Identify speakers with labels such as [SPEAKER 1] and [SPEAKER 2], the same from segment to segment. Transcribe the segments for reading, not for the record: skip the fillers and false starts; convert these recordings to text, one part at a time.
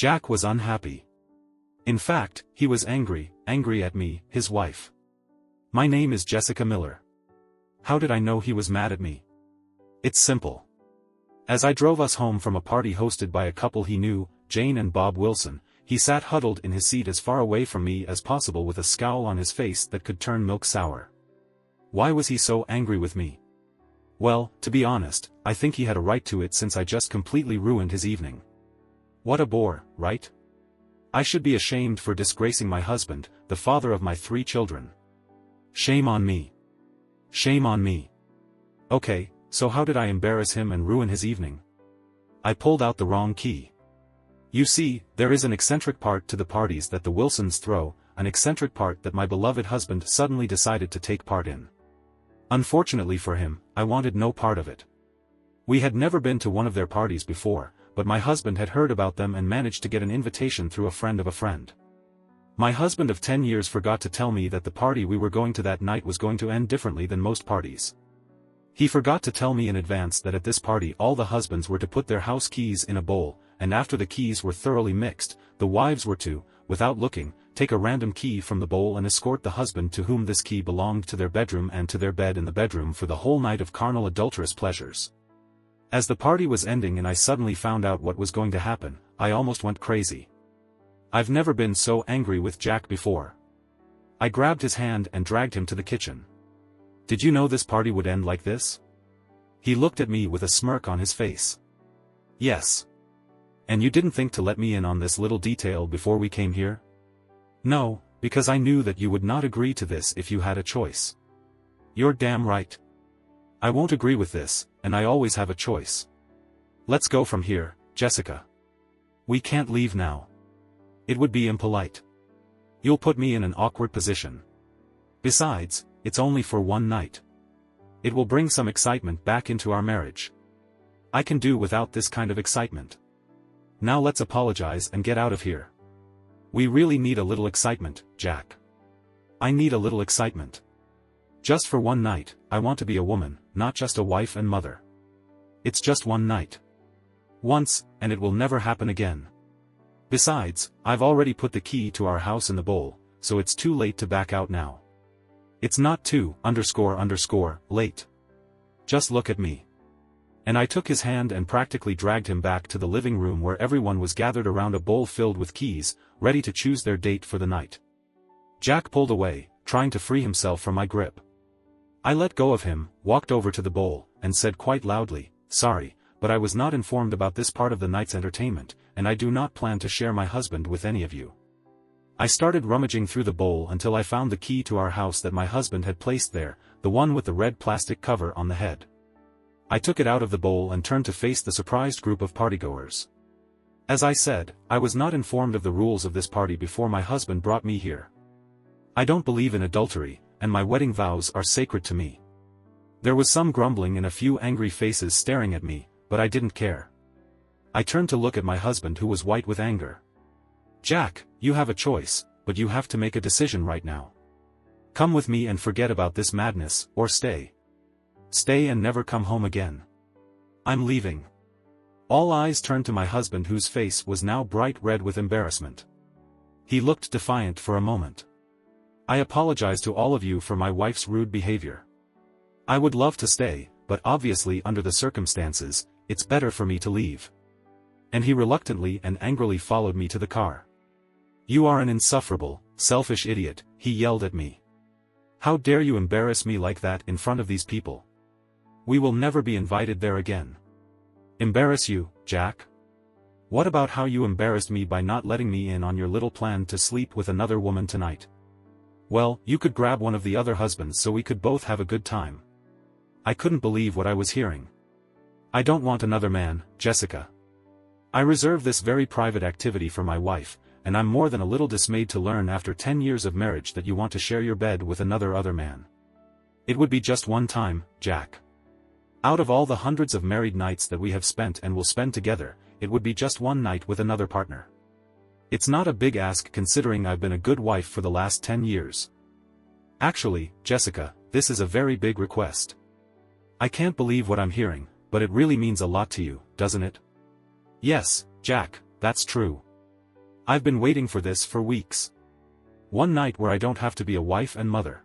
[SPEAKER 1] Jack was unhappy. In fact, he was angry at me, his wife. My name is Jessica Miller. How did I know he was mad at me? It's simple. As I drove us home from a party hosted by a couple he knew, Jane and Bob Wilson, he sat huddled in his seat as far away from me as possible with a scowl on his face that could turn milk sour. Why was he so angry with me? Well, to be honest, I think he had a right to it since I just completely ruined his evening. What a bore, right? I should be ashamed for disgracing my husband, the father of my 3 children. Shame on me. Shame on me. Okay, so how did I embarrass him and ruin his evening? I pulled out the wrong key. You see, there is an eccentric part to the parties that the Wilsons throw, an eccentric part that my beloved husband suddenly decided to take part in. Unfortunately for him, I wanted no part of it. We had never been to one of their parties before, but my husband had heard about them and managed to get an invitation through a friend of a friend. My husband of 10 years forgot to tell me that the party we were going to that night was going to end differently than most parties. He forgot to tell me in advance that at this party all the husbands were to put their house keys in a bowl, and after the keys were thoroughly mixed, the wives were to, without looking, take a random key from the bowl and escort the husband to whom this key belonged to their bedroom and to their bed in the bedroom for the whole night of carnal adulterous pleasures. As the party was ending and I suddenly found out what was going to happen, I almost went crazy. I've never been so angry with Jack before. I grabbed his hand and dragged him to the kitchen. Did you know this party would end like this? He looked at me with a smirk on his face. Yes. And you didn't think to let me in on this little detail before we came here? No, because I knew that you would not agree to this if you had a choice. You're damn right. I won't agree with this, and I always have a choice. Let's go from here, Jessica. We can't leave now. It would be impolite. You'll put me in an awkward position. Besides, it's only for one night. It will bring some excitement back into our marriage. I can do without this kind of excitement. Now let's apologize and get out of here. We really need a little excitement, Jack. I need a little excitement. Just for one night, I want to be a woman, not just a wife and mother. It's just one night. Once, and it will never happen again. Besides, I've already put the key to our house in the bowl, so it's too late to back out now. It's not too, late. Just look at me. And I took his hand and practically dragged him back to the living room where everyone was gathered around a bowl filled with keys, ready to choose their date for the night. Jack pulled away, trying to free himself from my grip. I let go of him, walked over to the bowl, and said quite loudly, "Sorry, but I was not informed about this part of the night's entertainment, and I do not plan to share my husband with any of you." I started rummaging through the bowl until I found the key to our house that my husband had placed there, the one with the red plastic cover on the head. I took it out of the bowl and turned to face the surprised group of partygoers. As I said, I was not informed of the rules of this party before my husband brought me here. I don't believe in adultery, and my wedding vows are sacred to me. There was some grumbling and a few angry faces staring at me, but I didn't care. I turned to look at my husband who was white with anger. "Jack, you have a choice, but you have to make a decision right now. Come with me and forget about this madness, or stay. Stay and never come home again." "I'm leaving." All eyes turned to my husband whose face was now bright red with embarrassment. He looked defiant for a moment. "I apologize to all of you for my wife's rude behavior. I would love to stay, but obviously under the circumstances, it's better for me to leave." And he reluctantly and angrily followed me to the car. "You are an insufferable, selfish idiot," he yelled at me. "How dare you embarrass me like that in front of these people? We will never be invited there again." "Embarrass you, Jack? What about how you embarrassed me by not letting me in on your little plan to sleep with another woman tonight? Well, you could grab one of the other husbands so we could both have a good time." I couldn't believe what I was hearing. "I don't want another man, Jessica. I reserve this very private activity for my wife, and I'm more than a little dismayed to learn after 10 years of marriage that you want to share your bed with another man. It would be just one time, Jack. Out of all the hundreds of married nights that we have spent and will spend together, it would be just one night with another partner. It's not a big ask considering I've been a good wife for the last 10 years. Actually, Jessica, this is a very big request. I can't believe what I'm hearing, but it really means a lot to you, doesn't it?" "Yes, Jack, that's true. I've been waiting for this for weeks. One night where I don't have to be a wife and mother.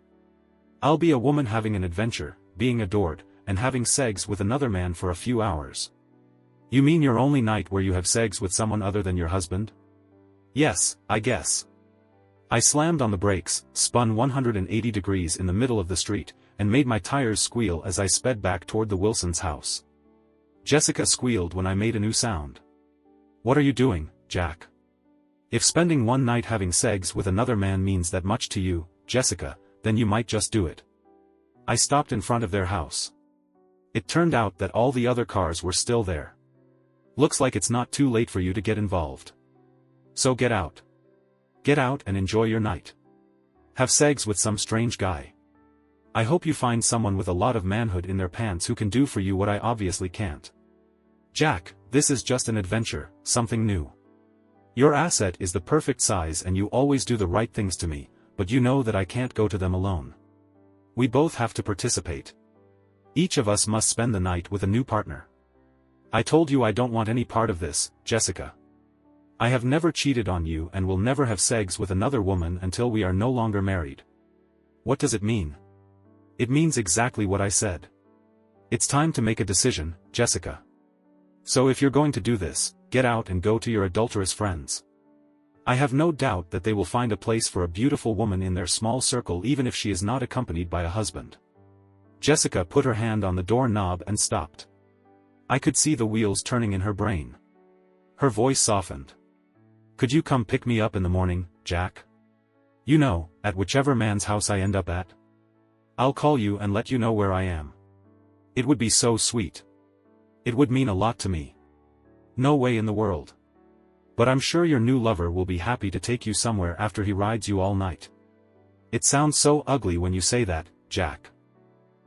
[SPEAKER 1] I'll be a woman having an adventure, being adored, and having sex with another man for a few hours. You mean your only night where you have sex with someone other than your husband? Yes, I guess. I slammed on the brakes, spun 180 degrees in the middle of the street, and made my tires squeal as I sped back toward the Wilsons' house. Jessica squealed when I made a new sound. What are you doing, Jack? If spending one night having sex with another man means that much to you, Jessica, then you might just do it. I stopped in front of their house. It turned out that all the other cars were still there. Looks like it's not too late for you to get involved. So get out. Get out and enjoy your night. Have sex with some strange guy. I hope you find someone with a lot of manhood in their pants who can do for you what I obviously can't. Jack, this is just an adventure, something new. Your asset is the perfect size and you always do the right things to me, but you know that I can't go to them alone. We both have to participate. Each of us must spend the night with a new partner. I told you I don't want any part of this, Jessica. I have never cheated on you and will never have sex with another woman until we are no longer married. What does it mean? It means exactly what I said. It's time to make a decision, Jessica. So if you're going to do this, get out and go to your adulterous friends. I have no doubt that they will find a place for a beautiful woman in their small circle even if she is not accompanied by a husband. Jessica put her hand on the door knob and stopped. I could see the wheels turning in her brain. Her voice softened. Could you come pick me up in the morning, Jack? You know, at whichever man's house I end up at. I'll call you and let you know where I am. It would be so sweet. It would mean a lot to me. No way in the world. But I'm sure your new lover will be happy to take you somewhere after he rides you all night. It sounds so ugly when you say that, Jack.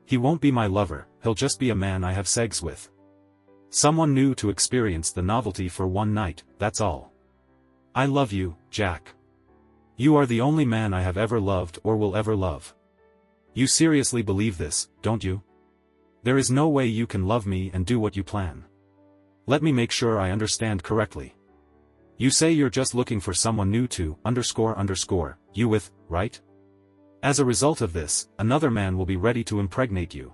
[SPEAKER 1] He won't be my lover, he'll just be a man I have sex with. Someone new to experience the novelty for one night, that's all. I love you, Jack. You are the only man I have ever loved or will ever love. You seriously believe this, don't you? There is no way you can love me and do what you plan. Let me make sure I understand correctly. You say you're just looking for someone new to, __, you with, right? As a result of this, another man will be ready to impregnate you.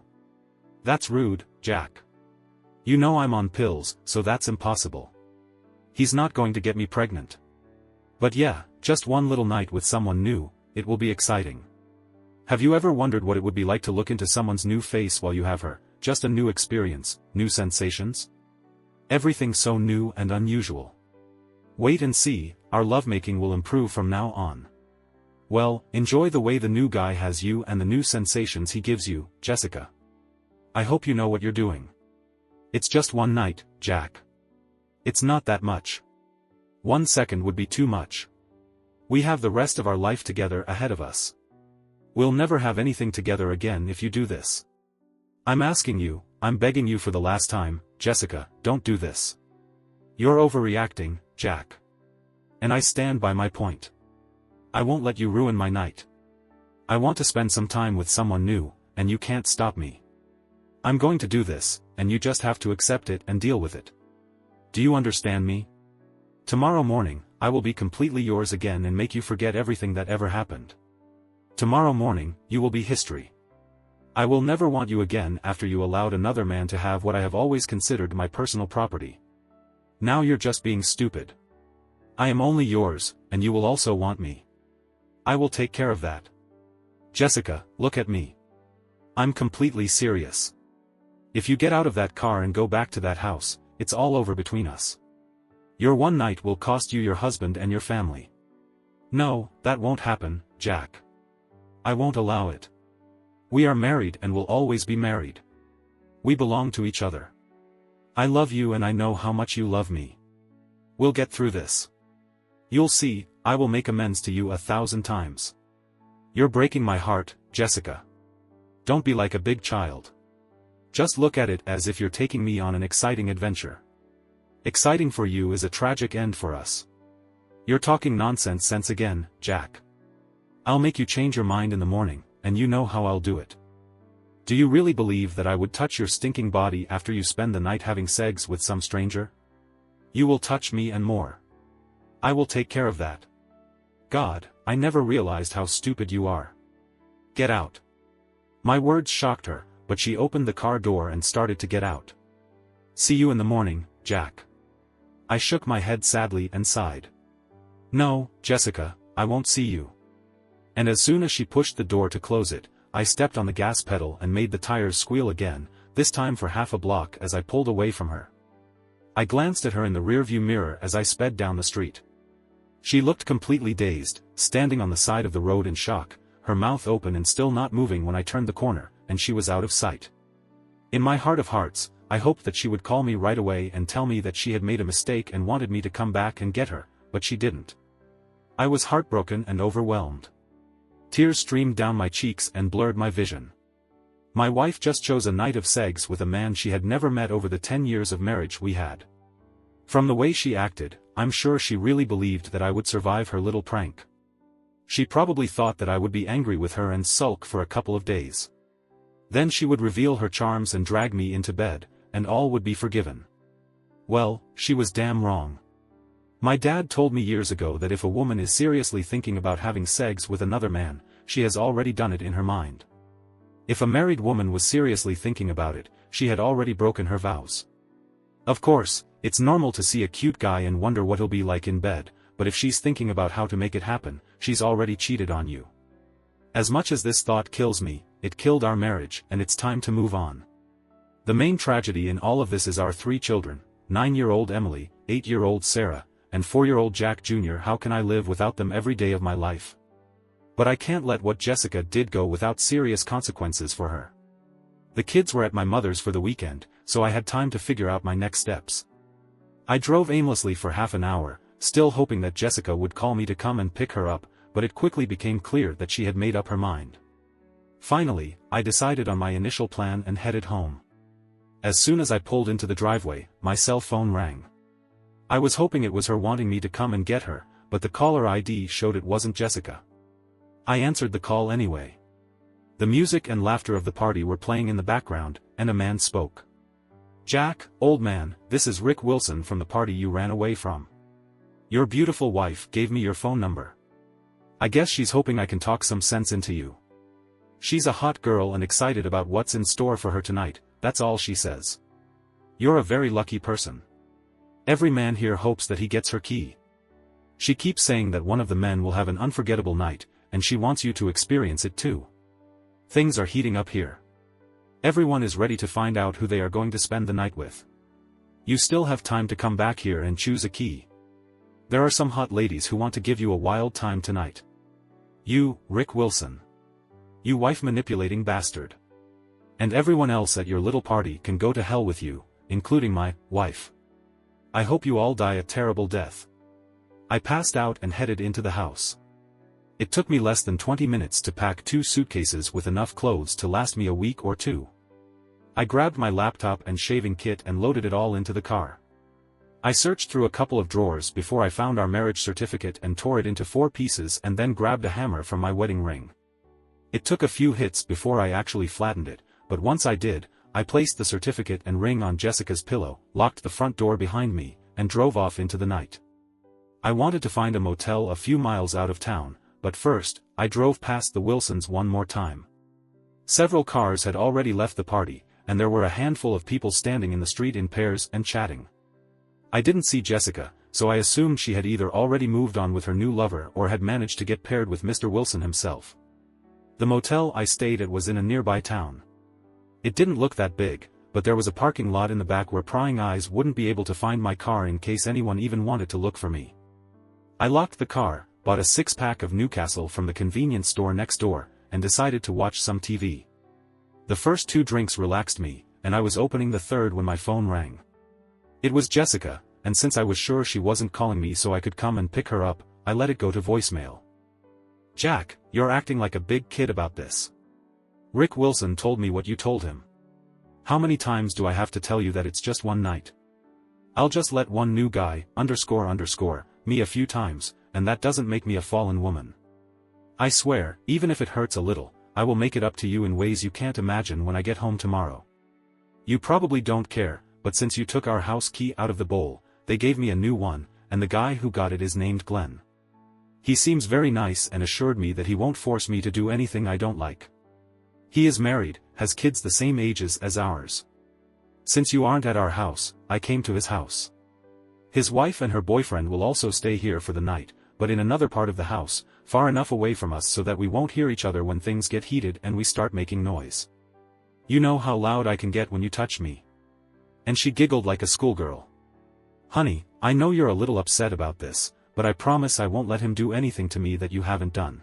[SPEAKER 1] That's rude, Jack. You know I'm on pills, so that's impossible. He's not going to get me pregnant. But yeah, just one little night with someone new, it will be exciting. Have you ever wondered what it would be like to look into someone's new face while you have her, just a new experience, new sensations? Everything so new and unusual. Wait and see, our lovemaking will improve from now on. Well, enjoy the way the new guy has you and the new sensations he gives you, Jessica. I hope you know what you're doing. It's just one night, Jack. It's not that much. 1 second would be too much. We have the rest of our life together ahead of us. We'll never have anything together again if you do this. I'm asking you, I'm begging you for the last time, Jessica, don't do this. You're overreacting, Jack. And I stand by my point. I won't let you ruin my night. I want to spend some time with someone new, and you can't stop me. I'm going to do this, and you just have to accept it and deal with it. Do you understand me? Tomorrow morning, I will be completely yours again and make you forget everything that ever happened. Tomorrow morning, you will be history. I will never want you again after you allowed another man to have what I have always considered my personal property. Now you're just being stupid. I am only yours, and you will also want me. I will take care of that. Jessica, look at me. I'm completely serious. If you get out of that car and go back to that house, it's all over between us. Your one night will cost you your husband and your family. No, that won't happen, Jack. I won't allow it. We are married and will always be married. We belong to each other. I love you and I know how much you love me. We'll get through this. You'll see, I will make amends to you 1,000 times. You're breaking my heart, Jessica. Don't be like a big child. Just look at it as if you're taking me on an exciting adventure. Exciting for you is a tragic end for us. You're talking nonsense sense again, Jack. I'll make you change your mind in the morning, and you know how I'll do it. Do you really believe that I would touch your stinking body after you spend the night having sex with some stranger? You will touch me and more. I will take care of that. God, I never realized how stupid you are. Get out. My words shocked her, but she opened the car door and started to get out. See you in the morning, Jack. I shook my head sadly and sighed. No, Jessica, I won't see you. And as soon as she pushed the door to close it, I stepped on the gas pedal and made the tires squeal again, this time for half a block as I pulled away from her. I glanced at her in the rearview mirror as I sped down the street. She looked completely dazed, standing on the side of the road in shock, her mouth open and still not moving when I turned the corner, and she was out of sight. In my heart of hearts, I hoped that she would call me right away and tell me that she had made a mistake and wanted me to come back and get her, but she didn't. I was heartbroken and overwhelmed. Tears streamed down my cheeks and blurred my vision. My wife just chose a night of sex with a man she had never met over the 10 years of marriage we had. From the way she acted, I'm sure she really believed that I would survive her little prank. She probably thought that I would be angry with her and sulk for a couple of days. Then she would reveal her charms and drag me into bed, and all would be forgiven. Well, she was damn wrong. My dad told me years ago that if a woman is seriously thinking about having sex with another man, she has already done it in her mind. If a married woman was seriously thinking about it, she had already broken her vows. Of course, it's normal to see a cute guy and wonder what he'll be like in bed, but if she's thinking about how to make it happen, she's already cheated on you. As much as this thought kills me, it killed our marriage, and it's time to move on. The main tragedy in all of this is our 3 children, 9-year-old Emily, 8-year-old Sarah, and 4-year-old Jack Jr. How can I live without them every day of my life? But I can't let what Jessica did go without serious consequences for her. The kids were at my mother's for the weekend, so I had time to figure out my next steps. I drove aimlessly for half an hour, still hoping that Jessica would call me to come and pick her up, but it quickly became clear that she had made up her mind. Finally, I decided on my initial plan and headed home. As soon as I pulled into the driveway, my cell phone rang. I was hoping it was her wanting me to come and get her, but the caller ID showed it wasn't Jessica. I answered the call anyway. The music and laughter of the party were playing in the background, and a man spoke. Jack, old man, this is Rick Wilson from the party you ran away from. Your beautiful wife gave me your phone number. I guess she's hoping I can talk some sense into you. She's a hot girl and excited about what's in store for her tonight, that's all she says. You're a very lucky person. Every man here hopes that he gets her key. She keeps saying that one of the men will have an unforgettable night, and she wants you to experience it too. Things are heating up here. Everyone is ready to find out who they are going to spend the night with. You still have time to come back here and choose a key. There are some hot ladies who want to give you a wild time tonight. You, Rick Wilson. You wife-manipulating bastard. And everyone else at your little party can go to hell with you, including my wife. I hope you all die a terrible death. I passed out and headed into the house. It took me less than 20 minutes to pack 2 suitcases with enough clothes to last me a week or 2. I grabbed my laptop and shaving kit and loaded it all into the car. I searched through a couple of drawers before I found our marriage certificate and tore it into 4 pieces and then grabbed a hammer from my wedding ring. It took a few hits before I actually flattened it, but once I did, I placed the certificate and ring on Jessica's pillow, locked the front door behind me, and drove off into the night. I wanted to find a motel a few miles out of town, but first, I drove past the Wilsons one more time. Several cars had already left the party, and there were a handful of people standing in the street in pairs and chatting. I didn't see Jessica, so I assumed she had either already moved on with her new lover or had managed to get paired with Mr. Wilson himself. The motel I stayed at was in a nearby town. It didn't look that big, but there was a parking lot in the back where prying eyes wouldn't be able to find my car in case anyone even wanted to look for me. I locked the car, bought a 6-pack of Newcastle from the convenience store next door, and decided to watch some TV. The first 2 drinks relaxed me, and I was opening the third when my phone rang. It was Jessica, and since I was sure she wasn't calling me so I could come and pick her up, I let it go to voicemail. Jack, you're acting like a big kid about this. Rick Wilson told me what you told him. How many times do I have to tell you that it's just one night? I'll just let one new guy, me a few times, and that doesn't make me a fallen woman. I swear, even if it hurts a little, I will make it up to you in ways you can't imagine when I get home tomorrow. You probably don't care, but since you took our house key out of the bowl, they gave me a new one, and the guy who got it is named Glenn. He seems very nice and assured me that he won't force me to do anything I don't like. He is married, has kids the same ages as ours. Since you aren't at our house, I came to his house. His wife and her boyfriend will also stay here for the night, but in another part of the house, far enough away from us so that we won't hear each other when things get heated and we start making noise. You know how loud I can get when you touch me. And she giggled like a schoolgirl. Honey, I know you're a little upset about this, but I promise I won't let him do anything to me that you haven't done.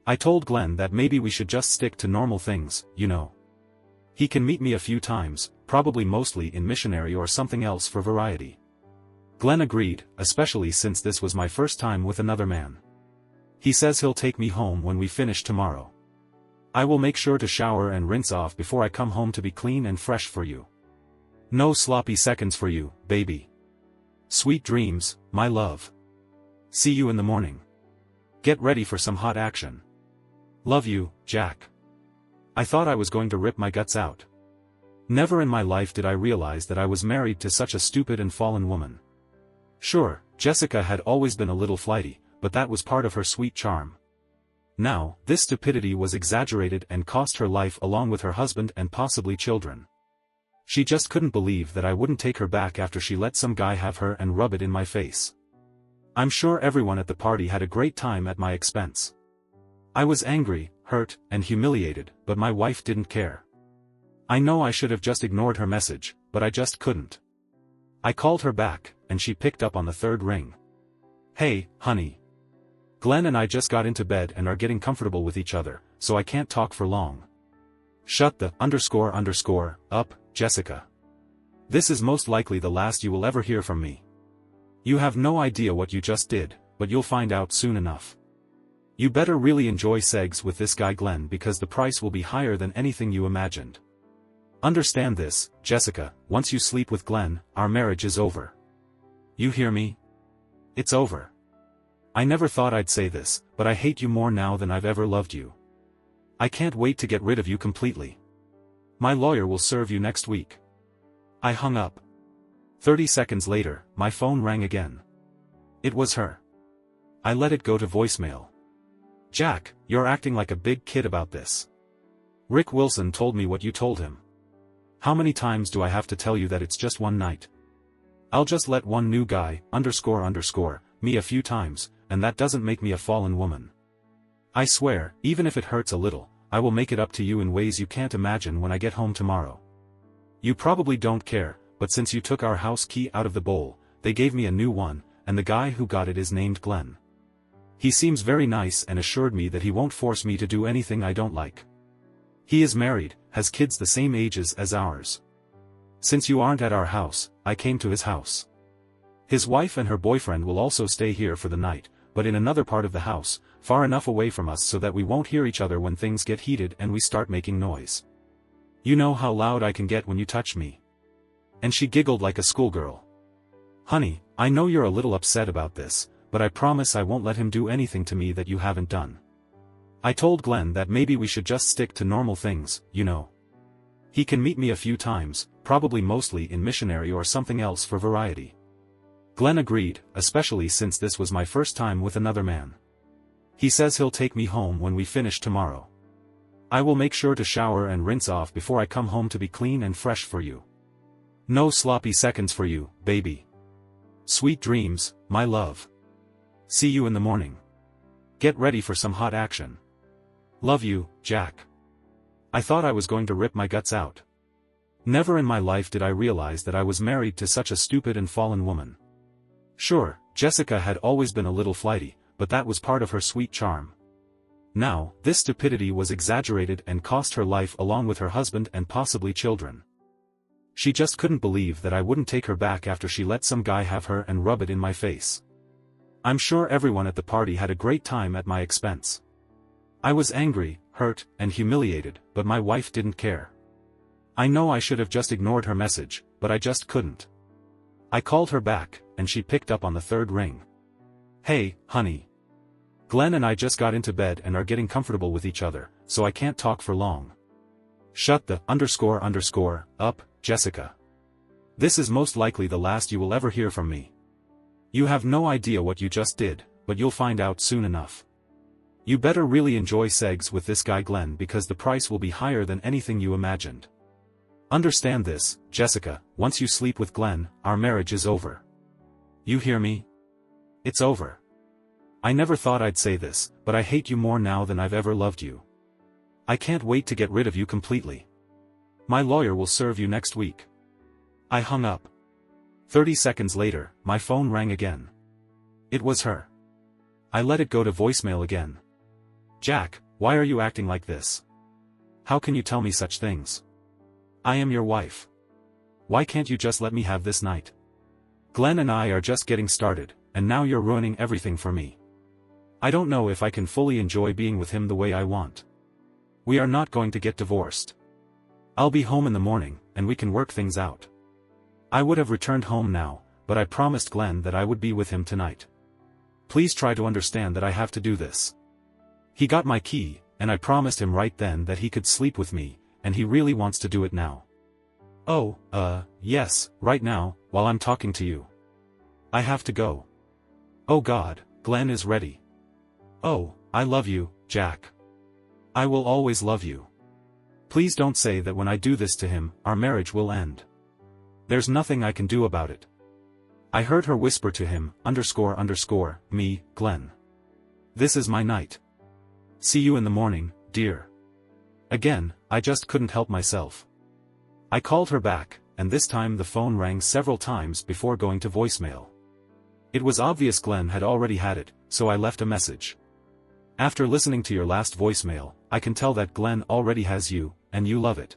[SPEAKER 1] I told Glenn that maybe we should just stick to normal things, you know. He can meet me a few times, probably mostly in missionary or something else for variety. Glenn agreed, especially since this was my first time with another man. He says he'll take me home when we finish tomorrow. I will make sure to shower and rinse off before I come home to be clean and fresh for you. No sloppy seconds for you, baby. Sweet dreams, my love. See you in the morning. Get ready for some hot action. Love you, Jack. I thought I was going to rip my guts out. Never in my life did I realize that I was married to such a stupid and fallen woman. Sure, Jessica had always been a little flighty, but that was part of her sweet charm. Now, this stupidity was exaggerated and cost her life along with her husband and possibly children. She just couldn't believe that I wouldn't take her back after she let some guy have her and rub it in my face. I'm sure everyone at the party had a great time at my expense. I was angry, hurt, and humiliated, but my wife didn't care. I know I should have just ignored her message, but I just couldn't. I called her back, and she picked up on the third ring. Hey, honey. Glenn and I just got into bed and are getting comfortable with each other, so I can't talk for long. Shut the __ up, Jessica. This is most likely the last you will ever hear from me. You have no idea what you just did, but you'll find out soon enough. You better really enjoy sex with this guy Glenn because the price will be higher than anything you imagined. Understand this, Jessica, once you sleep with Glenn, our marriage is over. You hear me? It's over. I never thought I'd say this, but I hate you more now than I've ever loved you. I can't wait to get rid of you completely. My lawyer will serve you next week. I hung up. 30 seconds later, my phone rang again. It was her. I let it go to voicemail. Jack, you're acting like a big kid about this. Rick Wilson told me what you told him. How many times do I have to tell you that it's just one night? I'll just let one new guy, __ me a few times, and that doesn't make me a fallen woman. I swear, even if it hurts a little, I will make it up to you in ways you can't imagine when I get home tomorrow. You probably don't care, but since you took our house key out of the bowl, they gave me a new one, and the guy who got it is named Glenn. He seems very nice and assured me that he won't force me to do anything I don't like. He is married, has kids the same ages as ours. Since you aren't at our house, I came to his house. His wife and her boyfriend will also stay here for the night, but in another part of the house, far enough away from us so that we won't hear each other when things get heated and we start making noise. You know how loud I can get when you touch me. And she giggled like a schoolgirl. Honey, I know you're a little upset about this, but I promise I won't let him do anything to me that you haven't done. I told Glenn that maybe we should just stick to normal things, you know. He can meet me a few times, probably mostly in missionary or something else for variety. Glenn agreed, especially since this was my first time with another man. He says he'll take me home when we finish tomorrow. I will make sure to shower and rinse off before I come home to be clean and fresh for you. No sloppy seconds for you, baby. Sweet dreams, my love. See you in the morning. Get ready for some hot action. Love you, Jack. I thought I was going to rip my guts out. Never in my life did I realize that I was married to such a stupid and fallen woman. Sure, Jessica had always been a little flighty, but that was part of her sweet charm. Now, this stupidity was exaggerated and cost her life along with her husband and possibly children. She just couldn't believe that I wouldn't take her back after she let some guy have her and rub it in my face. I'm sure everyone at the party had a great time at my expense. I was angry, hurt, and humiliated, but my wife didn't care. I know I should have just ignored her message, but I just couldn't. I called her back, and she picked up on the third ring. Hey, honey. Glenn and I just got into bed and are getting comfortable with each other, so I can't talk for long. Shut the __ up, Jessica. This is most likely the last you will ever hear from me. You have no idea what you just did, but you'll find out soon enough. You better really enjoy sex with this guy Glenn because the price will be higher than anything you imagined. Understand this, Jessica, once you sleep with Glenn, our marriage is over. You hear me? It's over. I never thought I'd say this, but I hate you more now than I've ever loved you. I can't wait to get rid of you completely. My lawyer will serve you next week. I hung up. 30 seconds later, my phone rang again. It was her. I let it go to voicemail again. Jack, why are you acting like this? How can you tell me such things? I am your wife. Why can't you just let me have this night? Glenn and I are just getting started, and now you're ruining everything for me. I don't know if I can fully enjoy being with him the way I want. We are not going to get divorced. I'll be home in the morning, and we can work things out. I would have returned home now, but I promised Glenn that I would be with him tonight. Please try to understand that I have to do this. He got my key, and I promised him right then that he could sleep with me, and he really wants to do it now. Oh, yes, right now, while I'm talking to you. I have to go. Oh God, Glenn is ready. Oh, I love you, Jack. I will always love you. Please don't say that when I do this to him, our marriage will end. There's nothing I can do about it. I heard her whisper to him, __me, Glenn. This is my night. See you in the morning, dear. Again, I just couldn't help myself. I called her back, and this time the phone rang several times before going to voicemail. It was obvious Glenn had already had it, so I left a message. After listening to your last voicemail, I can tell that Glenn already has you, and you love it.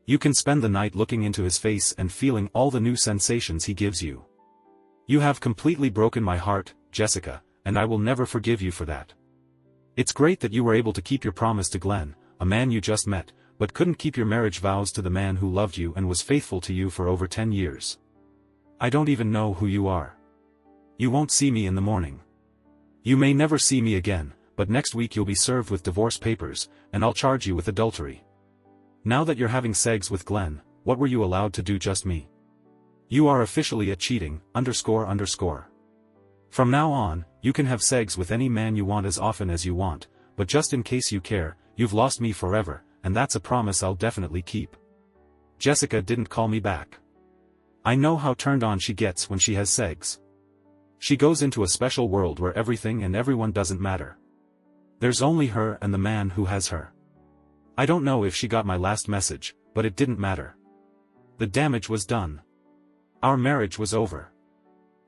[SPEAKER 1] You can spend the night looking into his face and feeling all the new sensations he gives you. You have completely broken my heart, Jessica, and I will never forgive you for that. It's great that you were able to keep your promise to Glenn, a man you just met, but couldn't keep your marriage vows to the man who loved you and was faithful to you for over 10 years. I don't even know who you are. You won't see me in the morning. You may never see me again, but next week you'll be served with divorce papers, and I'll charge you with adultery. Now that you're having sex with Glenn, what were you allowed to do just me? You are officially a cheating, __. From now on, you can have sex with any man you want as often as you want, but just in case you care, you've lost me forever, and that's a promise I'll definitely keep. Jessica didn't call me back. I know how turned on she gets when she has sex. She goes into a special world where everything and everyone doesn't matter. There's only her and the man who has her. I don't know if she got my last message, but it didn't matter. The damage was done. Our marriage was over.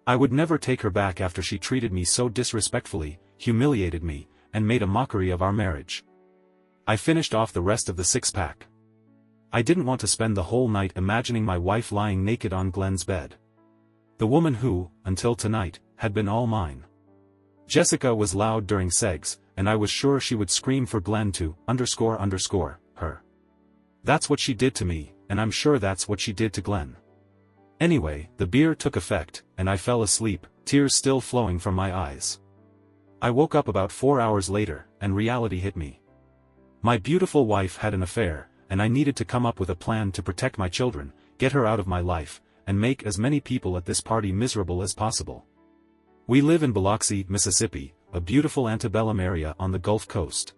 [SPEAKER 1] I would never take her back after she treated me so disrespectfully, humiliated me, and made a mockery of our marriage. I finished off the rest of the six-pack. I didn't want to spend the whole night imagining my wife lying naked on Glenn's bed. The woman who, until tonight, had been all mine. Jessica was loud during sex, and I was sure she would scream for Glenn to, __, her. That's what she did to me, and I'm sure that's what she did to Glenn. Anyway, the beer took effect, and I fell asleep, tears still flowing from my eyes. I woke up about 4 hours later, and reality hit me. My beautiful wife had an affair, and I needed to come up with a plan to protect my children, get her out of my life, and make as many people at this party miserable as possible. We live in Biloxi, Mississippi, a beautiful antebellum area on the Gulf Coast.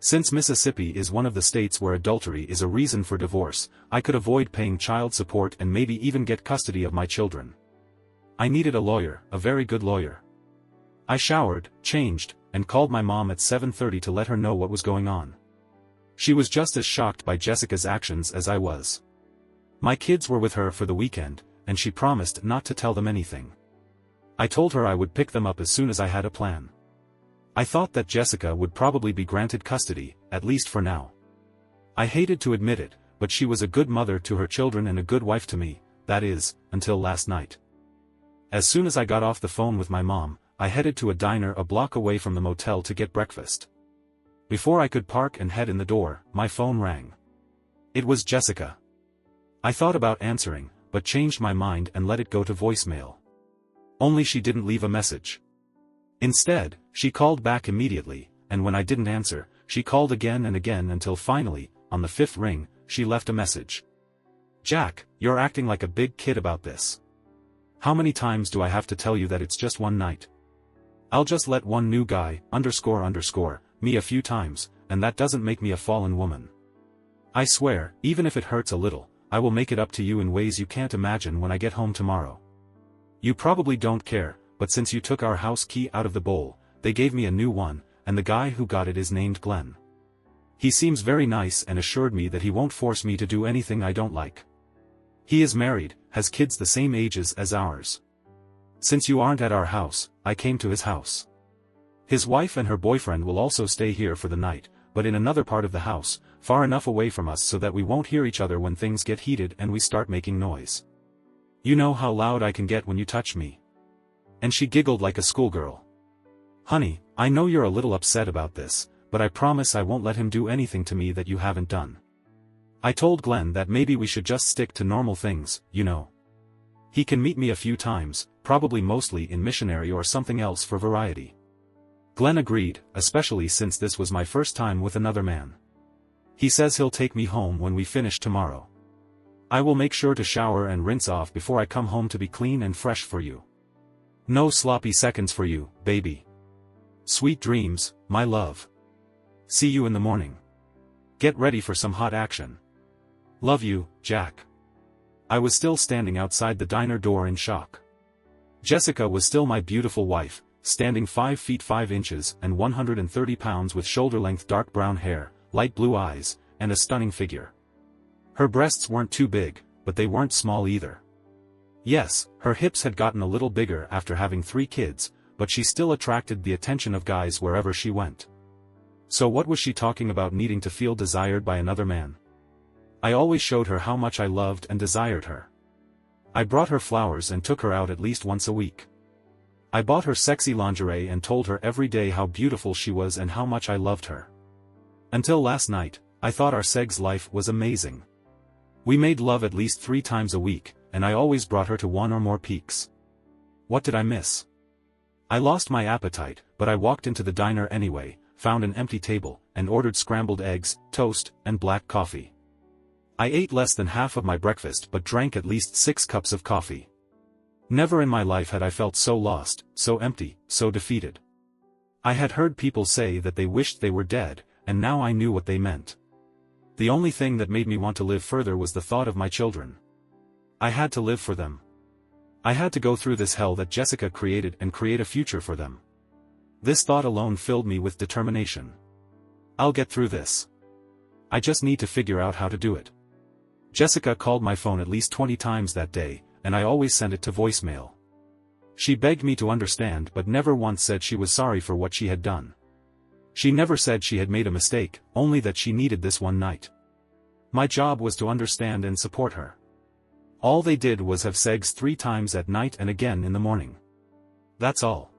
[SPEAKER 1] Since Mississippi is one of the states where adultery is a reason for divorce, I could avoid paying child support and maybe even get custody of my children. I needed a lawyer, a very good lawyer. I showered, changed, and called my mom at 7:30 to let her know what was going on. She was just as shocked by Jessica's actions as I was. My kids were with her for the weekend, and she promised not to tell them anything. I told her I would pick them up as soon as I had a plan. I thought that Jessica would probably be granted custody, at least for now. I hated to admit it, but she was a good mother to her children and a good wife to me, that is, until last night. As soon as I got off the phone with my mom, I headed to a diner a block away from the motel to get breakfast. Before I could park and head in the door, my phone rang. It was Jessica. I thought about answering, but changed my mind and let it go to voicemail. Only she didn't leave a message. Instead, she called back immediately, and when I didn't answer, she called again and again until finally, on the 5th ring, she left a message. Jack, you're acting like a big kid about this. How many times do I have to tell you that it's just one night? I'll just let one new guy, me a few times, and that doesn't make me a fallen woman. I swear, even if it hurts a little, I will make it up to you in ways you can't imagine when I get home tomorrow. You probably don't care, but since you took our house key out of the bowl, they gave me a new one, and the guy who got it is named Glenn. He seems very nice and assured me that he won't force me to do anything I don't like. He is married, has kids the same ages as ours. Since you aren't at our house, I came to his house. His wife and her boyfriend will also stay here for the night, but in another part of the house, far enough away from us so that we won't hear each other when things get heated and we start making noise. You know how loud I can get when you touch me. And she giggled like a schoolgirl. Honey, I know you're a little upset about this, but I promise I won't let him do anything to me that you haven't done. I told Glenn that maybe we should just stick to normal things, you know. He can meet me a few times, probably mostly in missionary or something else for variety. Glenn agreed, especially since this was my first time with another man. He says he'll take me home when we finish tomorrow. I will make sure to shower and rinse off before I come home to be clean and fresh for you. No sloppy seconds for you, baby. Sweet dreams, my love. See you in the morning. Get ready for some hot action. Love you, Jack. I was still standing outside the diner door in shock. Jessica was still my beautiful wife, standing 5 feet 5 inches and 130 pounds with shoulder-length dark brown hair, light blue eyes, and a stunning figure. Her breasts weren't too big, but they weren't small either. Yes, her hips had gotten a little bigger after having 3 kids, but she still attracted the attention of guys wherever she went. So what was she talking about needing to feel desired by another man? I always showed her how much I loved and desired her. I brought her flowers and took her out at least once a week. I bought her sexy lingerie and told her every day how beautiful she was and how much I loved her. Until last night, I thought our sex life was amazing. We made love at least 3 times a week, and I always brought her to 1 or more peaks. What did I miss? I lost my appetite, but I walked into the diner anyway, found an empty table, and ordered scrambled eggs, toast, and black coffee. I ate less than half of my breakfast but drank at least 6 cups of coffee. Never in my life had I felt so lost, so empty, so defeated. I had heard people say that they wished they were dead, and now I knew what they meant. The only thing that made me want to live further was the thought of my children. I had to live for them. I had to go through this hell that Jessica created and create a future for them. This thought alone filled me with determination. I'll get through this. I just need to figure out how to do it. Jessica called my phone at least 20 times that day, and I always sent it to voicemail. She begged me to understand but never once said she was sorry for what she had done. She never said she had made a mistake, only that she needed this one night. My job was to understand and support her. All they did was have sex 3 times at night and again in the morning. That's all.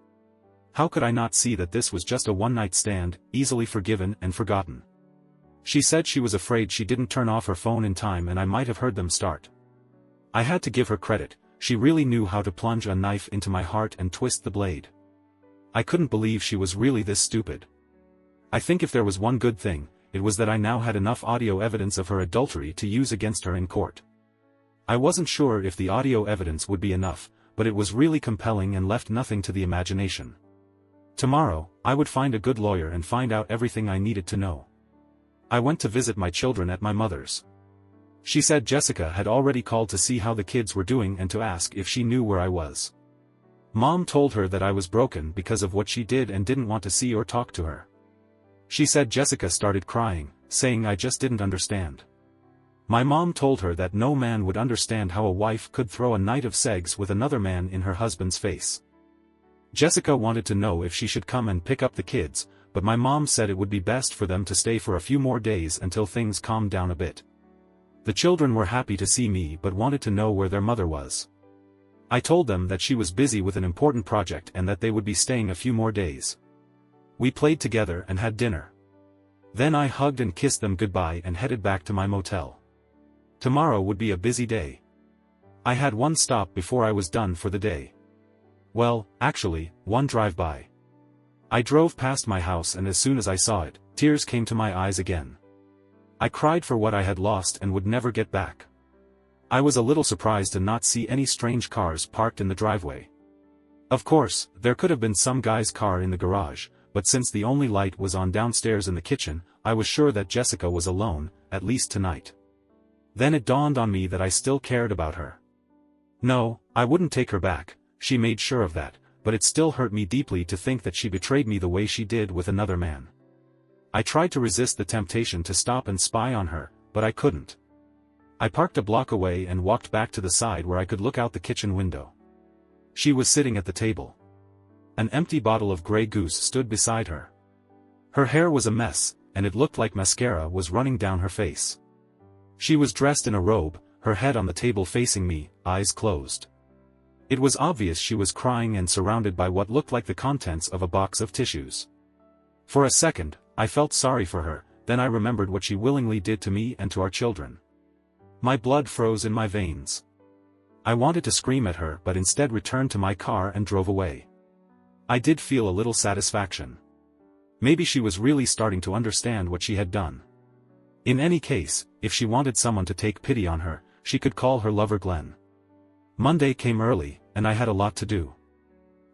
[SPEAKER 1] How could I not see that this was just a one-night stand, easily forgiven and forgotten? She said she was afraid she didn't turn off her phone in time and I might have heard them start. I had to give her credit, she really knew how to plunge a knife into my heart and twist the blade. I couldn't believe she was really this stupid. I think if there was one good thing, it was that I now had enough audio evidence of her adultery to use against her in court. I wasn't sure if the audio evidence would be enough, but it was really compelling and left nothing to the imagination. Tomorrow, I would find a good lawyer and find out everything I needed to know. I went to visit my children at my mother's. She said Jessica had already called to see how the kids were doing and to ask if she knew where I was. Mom told her that I was broken because of what she did and didn't want to see or talk to her. She said Jessica started crying, saying I just didn't understand. My mom told her that no man would understand how a wife could throw a night of sex with another man in her husband's face. Jessica wanted to know if she should come and pick up the kids, but my mom said it would be best for them to stay for a few more days until things calmed down a bit. The children were happy to see me but wanted to know where their mother was. I told them that she was busy with an important project and that they would be staying a few more days. We played together and had dinner. Then I hugged and kissed them goodbye and headed back to my motel. Tomorrow would be a busy day. I had one stop before I was done for the day. Well, actually, one drive-by. I drove past my house and as soon as I saw it, tears came to my eyes again. I cried for what I had lost and would never get back. I was a little surprised to not see any strange cars parked in the driveway. Of course, there could have been some guy's car in the garage, but since the only light was on downstairs in the kitchen, I was sure that Jessica was alone, at least tonight. Then it dawned on me that I still cared about her. No, I wouldn't take her back, she made sure of that, but it still hurt me deeply to think that she betrayed me the way she did with another man. I tried to resist the temptation to stop and spy on her, but I couldn't. I parked a block away and walked back to the side where I could look out the kitchen window. She was sitting at the table. An empty bottle of Grey Goose stood beside her. Her hair was a mess, and it looked like mascara was running down her face. She was dressed in a robe, her head on the table facing me, eyes closed. It was obvious she was crying and surrounded by what looked like the contents of a box of tissues. For a second, I felt sorry for her, then I remembered what she willingly did to me and to our children. My blood froze in my veins. I wanted to scream at her but instead returned to my car and drove away. I did feel a little satisfaction. Maybe she was really starting to understand what she had done. In any case, if she wanted someone to take pity on her, she could call her lover Glenn. Monday came early, and I had a lot to do.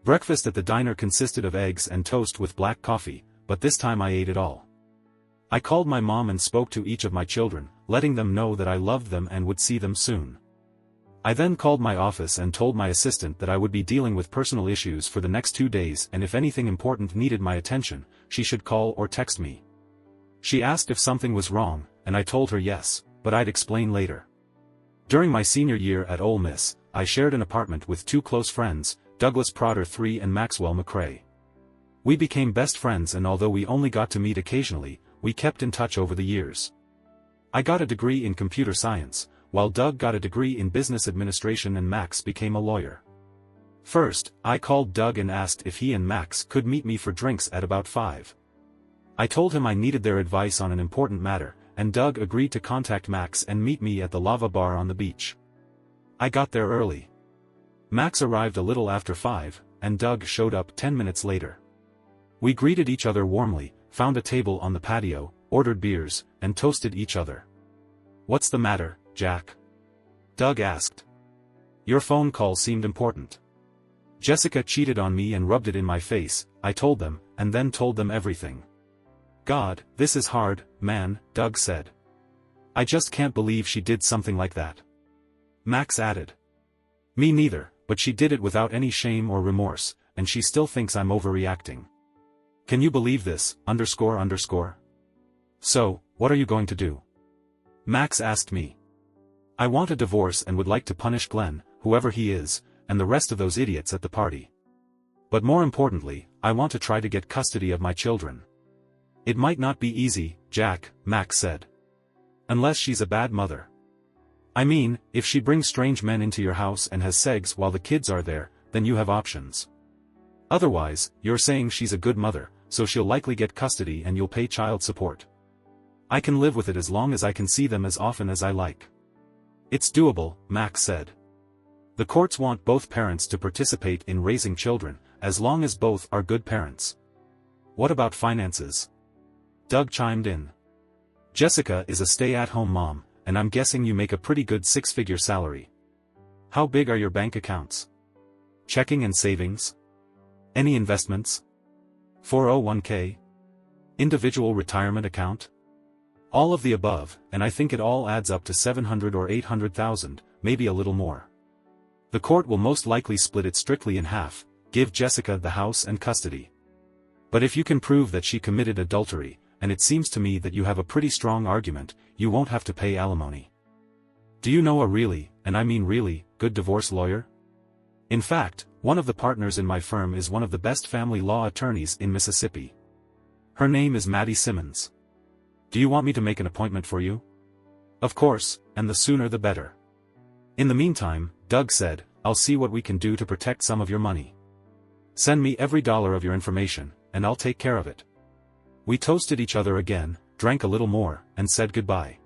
[SPEAKER 1] Breakfast at the diner consisted of eggs and toast with black coffee, but this time I ate it all. I called my mom and spoke to each of my children, letting them know that I loved them and would see them soon. I then called my office and told my assistant that I would be dealing with personal issues for the next 2 days and if anything important needed my attention, she should call or text me. She asked if something was wrong, and I told her yes, but I'd explain later. During my senior year at Ole Miss, I shared an apartment with 2 close friends, Douglas Prodder III and Maxwell McCrae. We became best friends and although we only got to meet occasionally, we kept in touch over the years. I got a degree in computer science, while Doug got a degree in business administration and Max became a lawyer. First, I called Doug and asked if he and Max could meet me for drinks at about 5. I told him I needed their advice on an important matter, and Doug agreed to contact Max and meet me at the Lava Bar on the beach. I got there early. Max arrived a little after 5, and Doug showed up 10 minutes later. We greeted each other warmly, found a table on the patio, ordered beers, and toasted each other. "What's the matter, Jack?" Doug asked. "Your phone call seemed important." "Jessica cheated on me and rubbed it in my face," I told them, and then told them everything. "God, this is hard, man," Doug said. "I just can't believe she did something like that." Max added. "Me neither, but she did it without any shame or remorse, and she still thinks I'm overreacting. Can you believe this, __?" "So, what are you going to do?" Max asked me. "I want a divorce and would like to punish Glenn, whoever he is, and the rest of those idiots at the party. But more importantly, I want to try to get custody of my children." "It might not be easy, Jack," Max said. "Unless she's a bad mother. I mean, if she brings strange men into your house and has sex while the kids are there, then you have options. Otherwise, you're saying she's a good mother, so she'll likely get custody and you'll pay child support. I can live with it as long as I can see them as often as I like." "It's doable," Max said. "The courts want both parents to participate in raising children, as long as both are good parents." "What about finances?" Doug chimed in. "Jessica is a stay-at-home mom, and I'm guessing you make a pretty good 6-figure salary. How big are your bank accounts? Checking and savings? Any investments? 401k? Individual retirement account? All of the above, and I think it all adds up to 700 or 800,000, maybe a little more. The court will most likely split it strictly in half, give Jessica the house and custody. But if you can prove that she committed adultery, and it seems to me that you have a pretty strong argument, you won't have to pay alimony. Do you know a really, and I mean really, good divorce lawyer? In fact, one of the partners in my firm is one of the best family law attorneys in Mississippi. Her name is Maddie Simmons. Do you want me to make an appointment for you?" "Of course, and the sooner the better." "In the meantime," Doug said, "I'll see what we can do to protect some of your money. Send me every dollar of your information, and I'll take care of it." We toasted each other again, drank a little more, and said goodbye.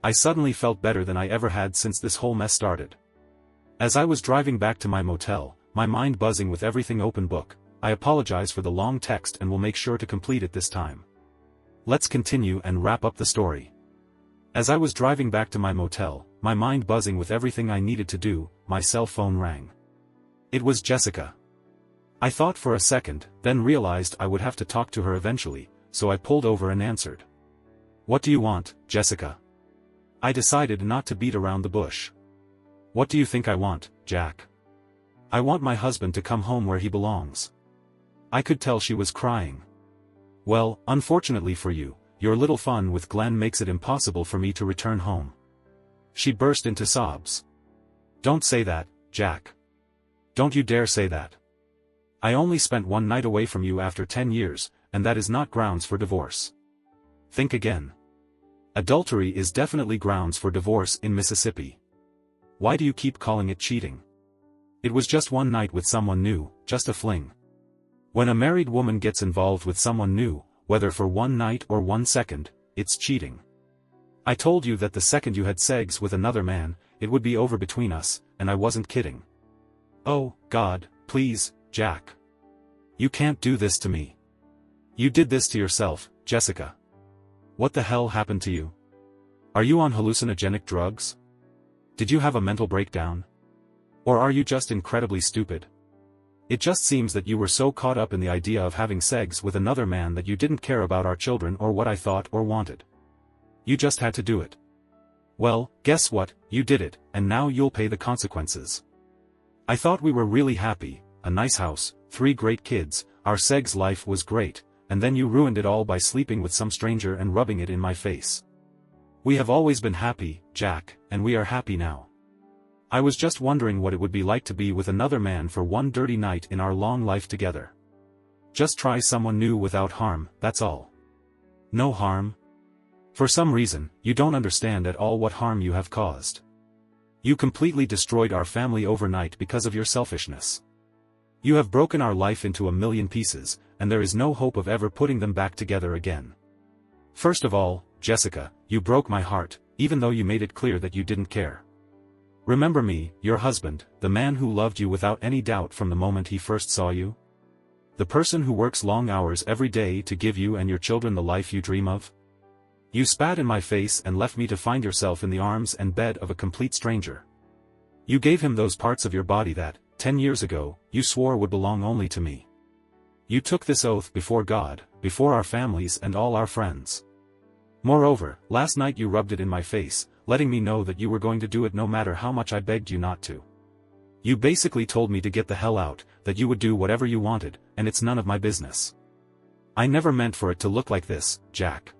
[SPEAKER 1] I suddenly felt better than I ever had since this whole mess started. As I was driving back to my motel, my mind buzzing with everything open book, I apologize for the long text and will make sure to complete it this time. Let's continue and wrap up the story. As I was driving back to my motel, my mind buzzing with everything I needed to do, my cell phone rang. It was Jessica. I thought for a second, then realized I would have to talk to her eventually, so I pulled over and answered. "What do you want, Jessica?" I decided not to beat around the bush. "What do you think I want, Jack?" "I want my husband to come home where he belongs." I could tell she was crying. "Well, unfortunately for you, your little fun with Glenn makes it impossible for me to return home." She burst into sobs. "Don't say that, Jack. Don't you dare say that. I only spent one night away from you after 10 years, and that is not grounds for divorce. Think again. Adultery is definitely grounds for divorce in Mississippi. Why do you keep calling it cheating? It was just one night with someone new, just a fling. When a married woman gets involved with someone new, whether for one night or 1 second, it's cheating. I told you that the second you had sex with another man, it would be over between us, and I wasn't kidding. Oh, God, please, Jack. You can't do this to me. You did this to yourself, Jessica. What the hell happened to you? Are you on hallucinogenic drugs? Did you have a mental breakdown? Or are you just incredibly stupid? It just seems that you were so caught up in the idea of having sex with another man that you didn't care about our children or what I thought or wanted. You just had to do it. Well, guess what, you did it, and now you'll pay the consequences. I thought we were really happy, a nice house, 3 great kids, our sex life was great, and then you ruined it all by sleeping with some stranger and rubbing it in my face. We have always been happy, Jack, and we are happy now. I was just wondering what it would be like to be with another man for one dirty night in our long life together. Just try someone new without harm, that's all. No harm? For some reason, you don't understand at all what harm you have caused. You completely destroyed our family overnight because of your selfishness. You have broken our life into a million pieces, and there is no hope of ever putting them back together again. First of all, Jessica, you broke my heart, even though you made it clear that you didn't care. Remember me, your husband, the man who loved you without any doubt from the moment he first saw you? The person who works long hours every day to give you and your children the life you dream of? You spat in my face and left me to find yourself in the arms and bed of a complete stranger. You gave him those parts of your body that, 10 years ago, you swore would belong only to me. You took this oath before God, before our families and all our friends. Moreover, last night you rubbed it in my face, letting me know that you were going to do it no matter how much I begged you not to. You basically told me to get the hell out, that you would do whatever you wanted, and it's none of my business. I never meant for it to look like this, Jack.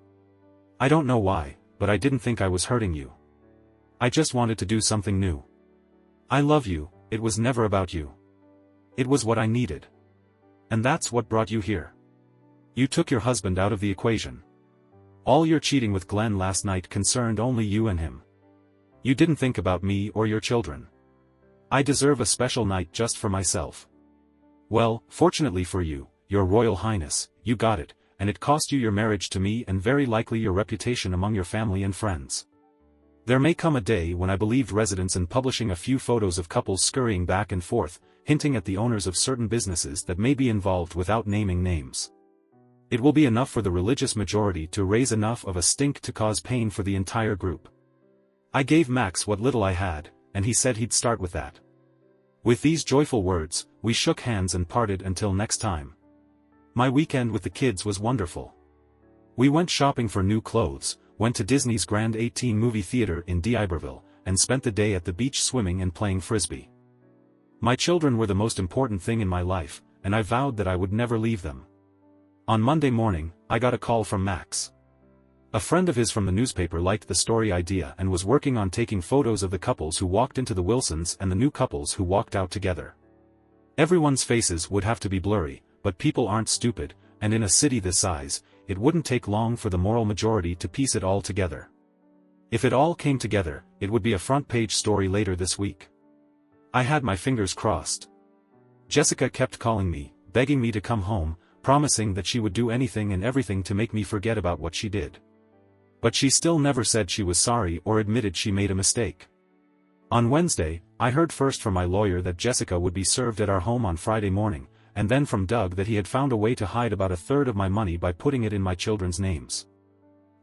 [SPEAKER 1] I don't know why, but I didn't think I was hurting you. I just wanted to do something new. I love you, it was never about you. It was what I needed. And that's what brought you here. You took your husband out of the equation. All your cheating with Glenn last night concerned only you and him. You didn't think about me or your children. I deserve a special night just for myself. Well, fortunately for you, your Royal Highness, you got it, and it cost you your marriage to me and very likely your reputation among your family and friends. There may come a day when I believed residents in publishing a few photos of couples scurrying back and forth, hinting at the owners of certain businesses that may be involved without naming names. It will be enough for the religious majority to raise enough of a stink to cause pain for the entire group. I gave Max what little I had, and he said he'd start with that. With these joyful words, we shook hands and parted until next time. My weekend with the kids was wonderful. We went shopping for new clothes, went to Disney's Grand 18 movie theater in D'Iberville, and spent the day at the beach swimming and playing frisbee. My children were the most important thing in my life, and I vowed that I would never leave them. On Monday morning, I got a call from Max. A friend of his from the newspaper liked the story idea and was working on taking photos of the couples who walked into the Wilsons and the new couples who walked out together. Everyone's faces would have to be blurry, but people aren't stupid, and in a city this size, it wouldn't take long for the moral majority to piece it all together. If it all came together, it would be a front-page story later this week. I had my fingers crossed. Jessica kept calling me, begging me to come home, promising that she would do anything and everything to make me forget about what she did. But she still never said she was sorry or admitted she made a mistake. On Wednesday, I heard first from my lawyer that Jessica would be served at our home on Friday morning, and then from Doug that he had found a way to hide about a third of my money by putting it in my children's names.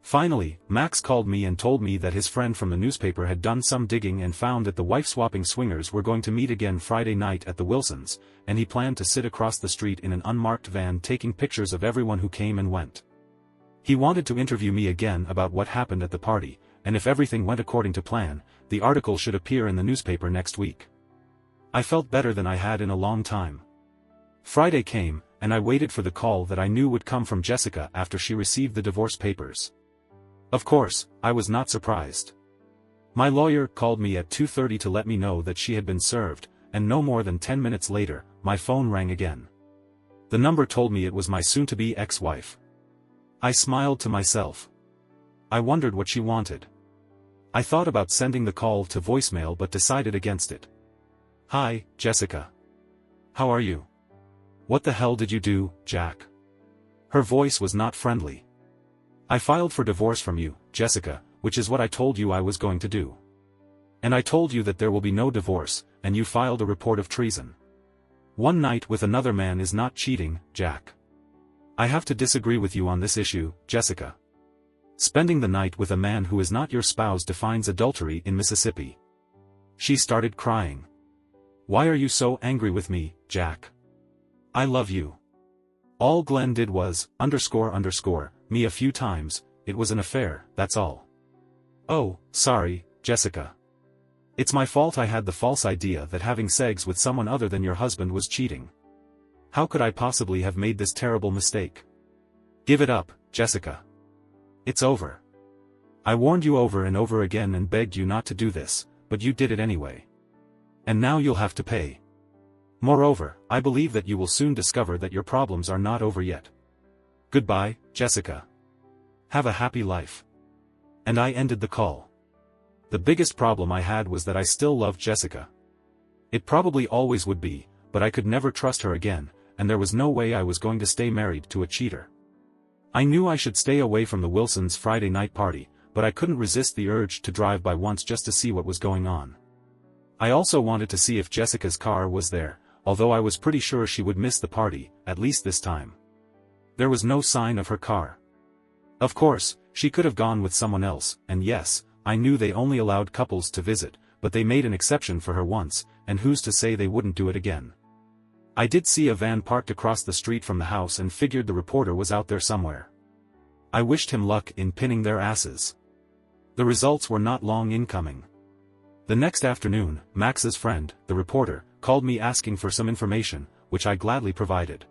[SPEAKER 1] Finally, Max called me and told me that his friend from the newspaper had done some digging and found that the wife-swapping swingers were going to meet again Friday night at the Wilsons', and he planned to sit across the street in an unmarked van taking pictures of everyone who came and went. He wanted to interview me again about what happened at the party, and if everything went according to plan, the article should appear in the newspaper next week. I felt better than I had in a long time. Friday came, and I waited for the call that I knew would come from Jessica after she received the divorce papers. Of course, I was not surprised. My lawyer called me at 2:30 to let me know that she had been served, and no more than 10 minutes later, my phone rang again. The number told me it was my soon-to-be ex-wife. I smiled to myself. I wondered what she wanted. I thought about sending the call to voicemail but decided against it. "Hi, Jessica. How are you? What the hell did you do, Jack?" Her voice was not friendly. "I filed for divorce from you, Jessica, which is what I told you I was going to do. And I told you that there will be no divorce, and you filed a report of treason. One night with another man is not cheating, Jack. I have to disagree with you on this issue, Jessica. Spending the night with a man who is not your spouse defines adultery in Mississippi." She started crying. "Why are you so angry with me, Jack? I love you. All Glenn did was, me a few times, it was an affair, that's all." "Oh, sorry, Jessica. It's my fault I had the false idea that having sex with someone other than your husband was cheating. How could I possibly have made this terrible mistake? Give it up, Jessica. It's over. I warned you over and over again and begged you not to do this, but you did it anyway. And now you'll have to pay. Moreover, I believe that you will soon discover that your problems are not over yet. Goodbye, Jessica. Have a happy life." And I ended the call. The biggest problem I had was that I still loved Jessica. It probably always would be, but I could never trust her again, and there was no way I was going to stay married to a cheater. I knew I should stay away from the Wilsons' Friday night party, but I couldn't resist the urge to drive by once just to see what was going on. I also wanted to see if Jessica's car was there, although I was pretty sure she would miss the party, at least this time. There was no sign of her car. Of course, she could have gone with someone else, and yes, I knew they only allowed couples to visit, but they made an exception for her once, and who's to say they wouldn't do it again? I did see a van parked across the street from the house and figured the reporter was out there somewhere. I wished him luck in pinning their asses. The results were not long in coming. The next afternoon, Max's friend, the reporter, called me asking for some information, which I gladly provided.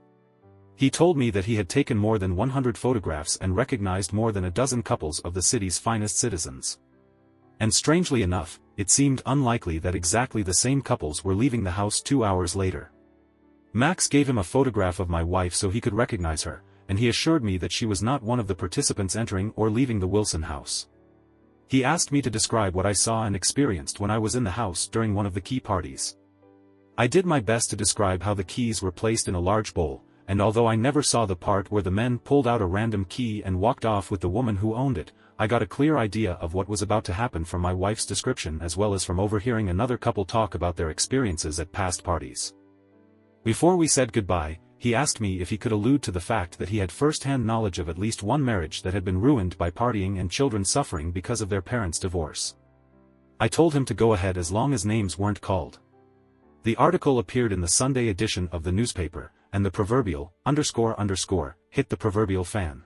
[SPEAKER 1] He told me that he had taken more than 100 photographs and recognized more than a dozen couples of the city's finest citizens. And strangely enough, it seemed unlikely that exactly the same couples were leaving the house 2 hours later. Max gave him a photograph of my wife so he could recognize her, and he assured me that she was not one of the participants entering or leaving the Wilson house. He asked me to describe what I saw and experienced when I was in the house during one of the key parties. I did my best to describe how the keys were placed in a large bowl, and although I never saw the part where the men pulled out a random key and walked off with the woman who owned it, I got a clear idea of what was about to happen from my wife's description as well as from overhearing another couple talk about their experiences at past parties. Before we said goodbye, he asked me if he could allude to the fact that he had first-hand knowledge of at least one marriage that had been ruined by partying and children suffering because of their parents' divorce. I told him to go ahead as long as names weren't called. The article appeared in the Sunday edition of the newspaper, and the proverbial, __, hit the proverbial fan.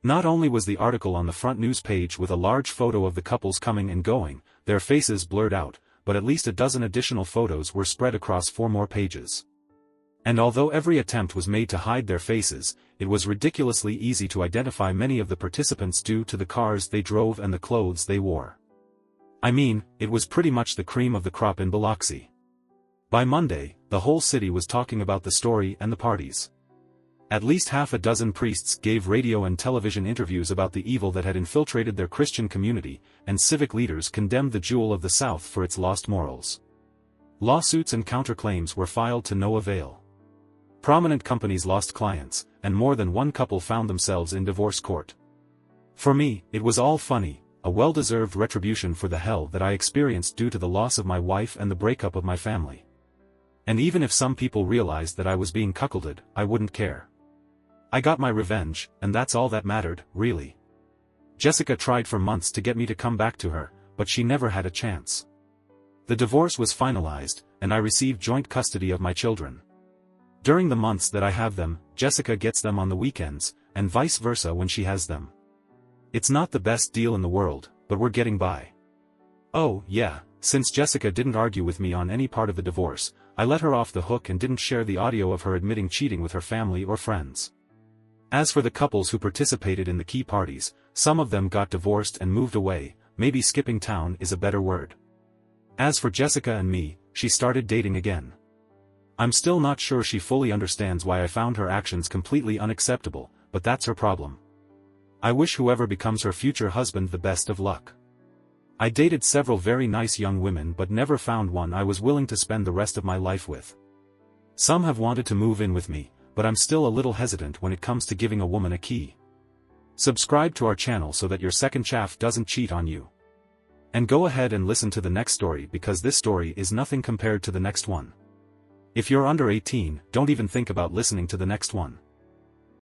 [SPEAKER 1] Not only was the article on the front news page with a large photo of the couples coming and going, their faces blurred out, but at least a dozen additional photos were spread across 4 more pages. And although every attempt was made to hide their faces, it was ridiculously easy to identify many of the participants due to the cars they drove and the clothes they wore. I mean, it was pretty much the cream of the crop in Biloxi. By Monday, the whole city was talking about the story and the parties. At least half a dozen priests gave radio and television interviews about the evil that had infiltrated their Christian community, and civic leaders condemned the jewel of the South for its lost morals. Lawsuits and counterclaims were filed to no avail. Prominent companies lost clients, and more than one couple found themselves in divorce court. For me, it was all funny, a well-deserved retribution for the hell that I experienced due to the loss of my wife and the breakup of my family. And even if some people realized that I was being cuckolded, I wouldn't care. I got my revenge, and that's all that mattered, really. Jessica tried for months to get me to come back to her, but she never had a chance. The divorce was finalized, and I received joint custody of my children. During the months that I have them, Jessica gets them on the weekends, and vice versa when she has them. It's not the best deal in the world, but we're getting by. Oh, yeah, since Jessica didn't argue with me on any part of the divorce, I let her off the hook and didn't share the audio of her admitting cheating with her family or friends. As for the couples who participated in the key parties, some of them got divorced and moved away, maybe skipping town is a better word. As for Jessica and me, she started dating again. I'm still not sure she fully understands why I found her actions completely unacceptable, but that's her problem. I wish whoever becomes her future husband the best of luck. I dated several very nice young women but never found one I was willing to spend the rest of my life with. Some have wanted to move in with me, but I'm still a little hesitant when it comes to giving a woman a key. Subscribe to our channel so that your second chaff doesn't cheat on you. And go ahead and listen to the next story because this story is nothing compared to the next one. If you're under 18, don't even think about listening to the next one.